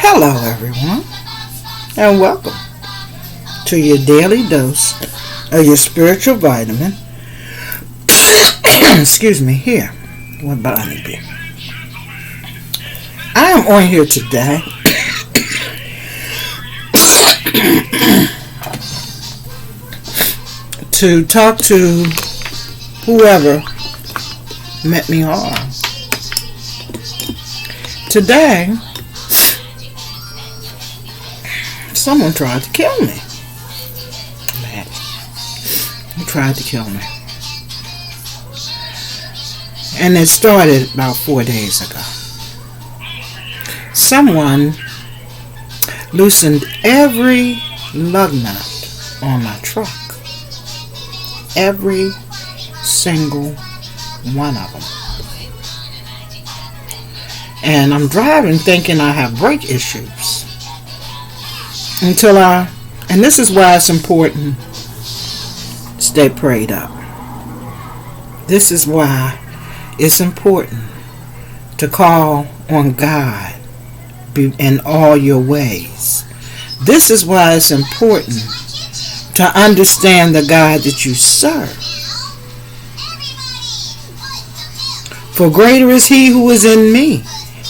Hello, everyone, and welcome to your daily dose of your spiritual vitamin. Excuse me, here. What about honeybee? I am on here today to talk to whoever meant me harm. Today, someone tried to kill me. Man, he tried to kill me. And it started about 4 days ago. Someone loosened every lug nut on my truck. Every single one of them. And I'm driving thinking I have brake issues. And this is why it's important to stay prayed up. This is why it's important to call on God in all your ways. This is why it's important to understand the God that you serve. For greater is he who is in me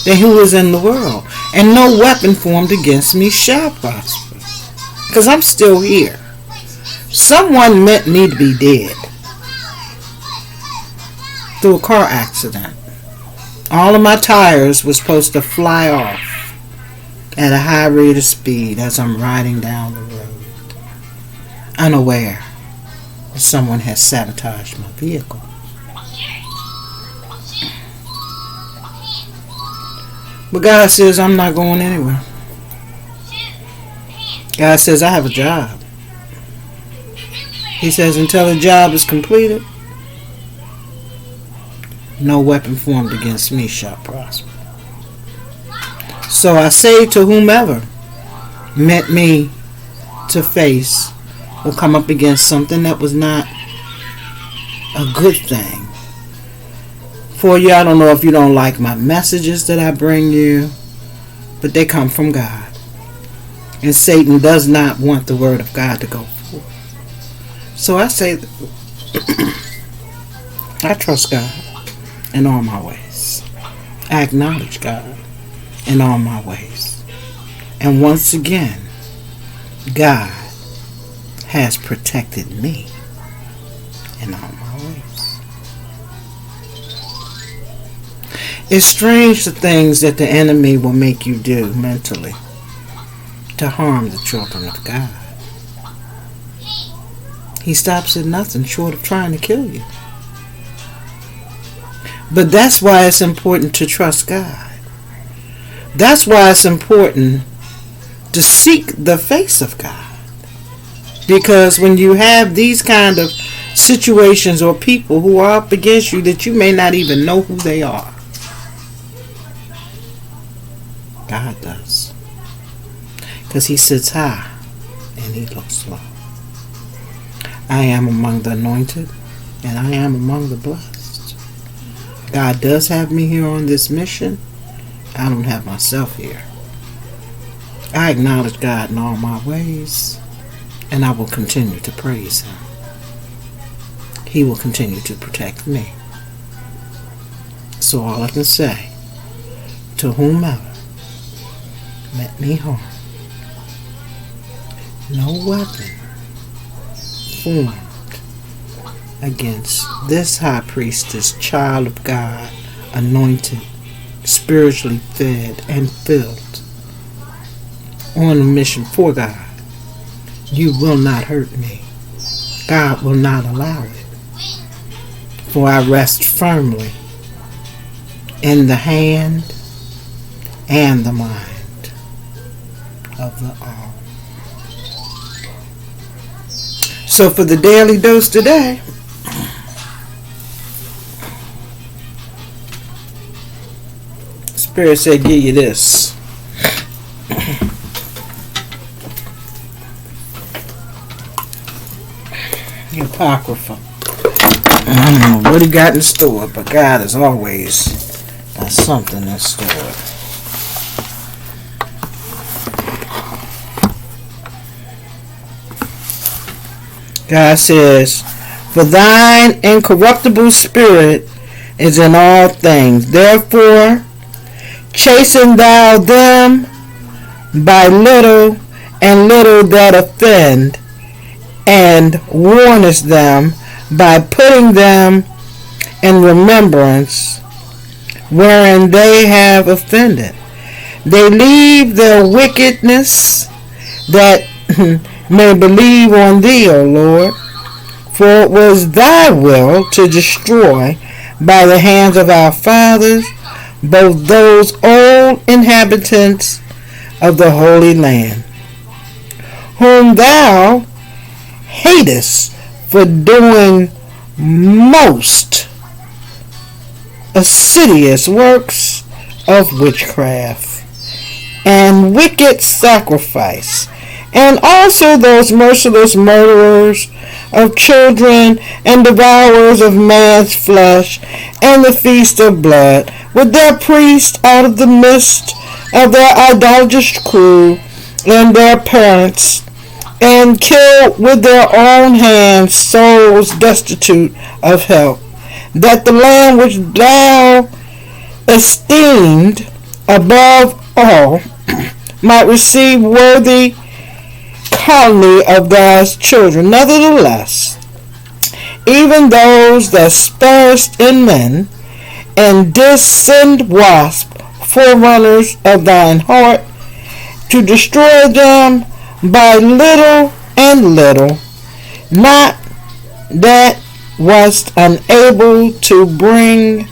than who is in the world. And no weapon formed against me shall prosper. Because I'm still here. Someone meant me to be dead through a car accident. All of my tires were supposed to fly off at a high rate of speed as I'm riding down the road, unaware that someone had sabotaged my vehicle. But God says I'm not going anywhere. God says I have a job. He says until the job is completed, no weapon formed against me shall prosper. So I say to whomever meant me to face or come up against something that was not a good thing. For you, I don't know if you don't like my messages that I bring you, but they come from God. And Satan does not want the word of God to go forth. So I say, I trust God in all my ways. I acknowledge God in all my ways. And once again, God has protected me in all my ways. It's strange the things that the enemy will make you do mentally to harm the children of God. He stops at nothing short of trying to kill you. But that's why it's important to trust God. That's why it's important to seek the face of God. Because when you have these kind of situations or people who are up against you that you may not even know who they are, God does. Because he sits high and he looks low. I am among the anointed and I am among the blessed. God does have me here on this mission. I don't have myself here. I acknowledge God in all my ways and I will continue to praise him. He will continue to protect me. So all I can say to whomever meant me harm, no weapon formed against this high priestess, child of God, anointed, spiritually fed and filled, on a mission for God. You will not hurt me. God will not allow it. For I rest firmly in the hand and the mind of the all. So for the daily dose today, Spirit said give you this. The Apocrypha. I don't know what he got in store, but God has always got something in store. God says, for thine incorruptible spirit is in all things. Therefore, chasten thou them by little and little that offend, and warnest them by putting them in remembrance wherein they have offended. They leave their wickedness that may believe on thee, O Lord. For it was thy will to destroy by the hands of our fathers both those old inhabitants of the Holy Land, whom thou hatest for doing most assiduous works of witchcraft and wicked sacrifice, and also those merciless murderers of children and devourers of man's flesh, and the feast of blood, with their priests out of the midst of their idolatrous crew and their parents, and killed with their own hands souls destitute of help, that the land which thou esteemed above all might receive worthy colony of thy children. Nevertheless, even those that sparest in men, and didst send wasps, forerunners of thine heart, to destroy them by little and little, not that wast unable to bring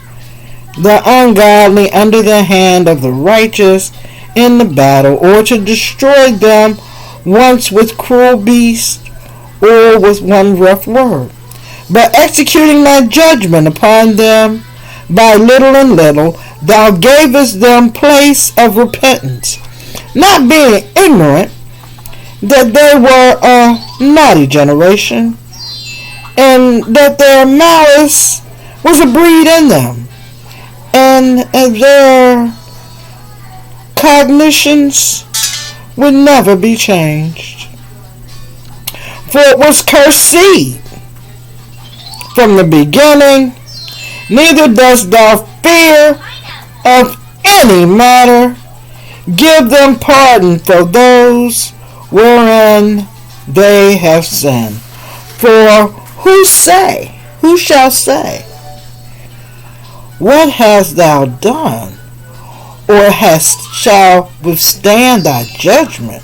the ungodly under the hand of the righteous in the battle, or to destroy them once with cruel beasts, or with one rough word, but executing thy judgment upon them by little and little, thou gavest them place of repentance, not being ignorant that they were a naughty generation, and that their malice was a breed in them, and their cognitions would never be changed. For it was cursed seed from the beginning, neither dost thou fear of any matter. Give them pardon for those wherein they have sinned. For who shall say, what hast thou done? Or shall withstand thy judgment?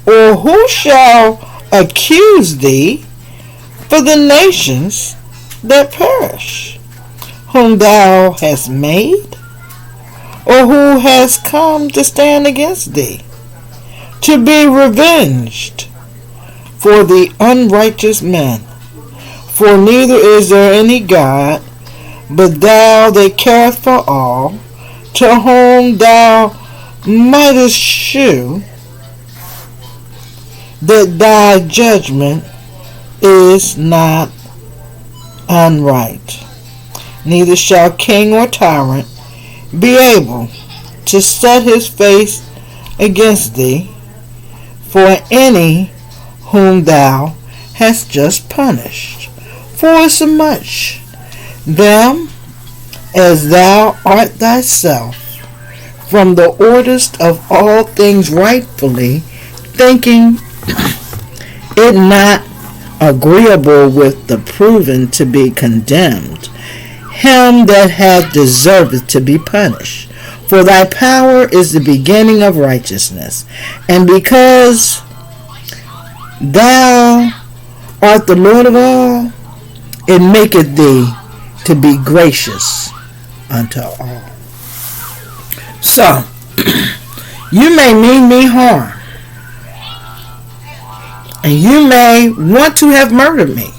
Or who shall accuse thee for the nations that perish, whom thou hast made? Or who has come to stand against thee, to be revenged for the unrighteous men? For neither is there any God but thou that careth for all, to whom thou mightest shew that thy judgment is not unright. Neither shall king or tyrant be able to set his face against thee for any whom thou hast just punished. Forasmuch them as thou art thyself from the orderest of all things rightfully, thinking it not agreeable with the proven to be condemned, him that hath deserved to be punished. For thy power is the beginning of righteousness, and because thou art the Lord of all, it maketh thee to be gracious unto all. So, you may mean me harm, and you may want to have murdered me,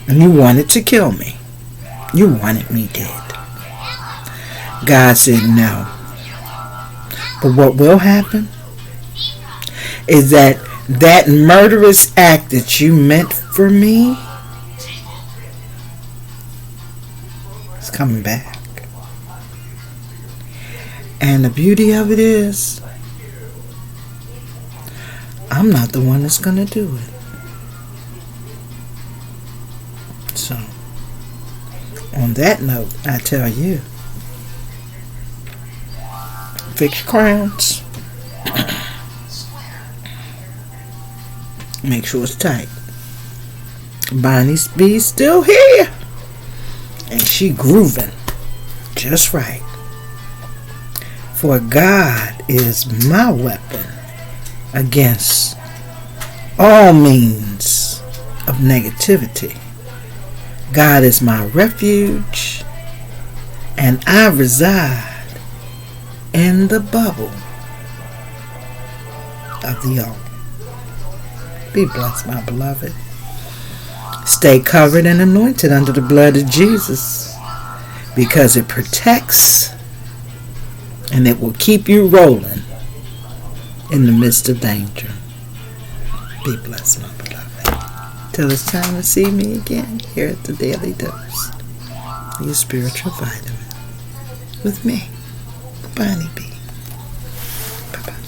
and you wanted to kill me. You wanted me dead. God said no. But what will happen is that murderous act that you meant for me is coming back. And the beauty of it is, I'm not the one that's going to do it. On that note, I tell you, fix your crowns. Make sure it's tight. Bonnie B's still here. And she grooving just right. For God is my weapon against all means of negativity. God is my refuge, and I reside in the bubble of the ark. Be blessed, my beloved. Stay covered and anointed under the blood of Jesus, because it protects and it will keep you rolling in the midst of danger. Be blessed, my beloved. Till it's time to see me again here at the Daily Dose, your spiritual vitamin, with me, Bonnie B. Bye-bye.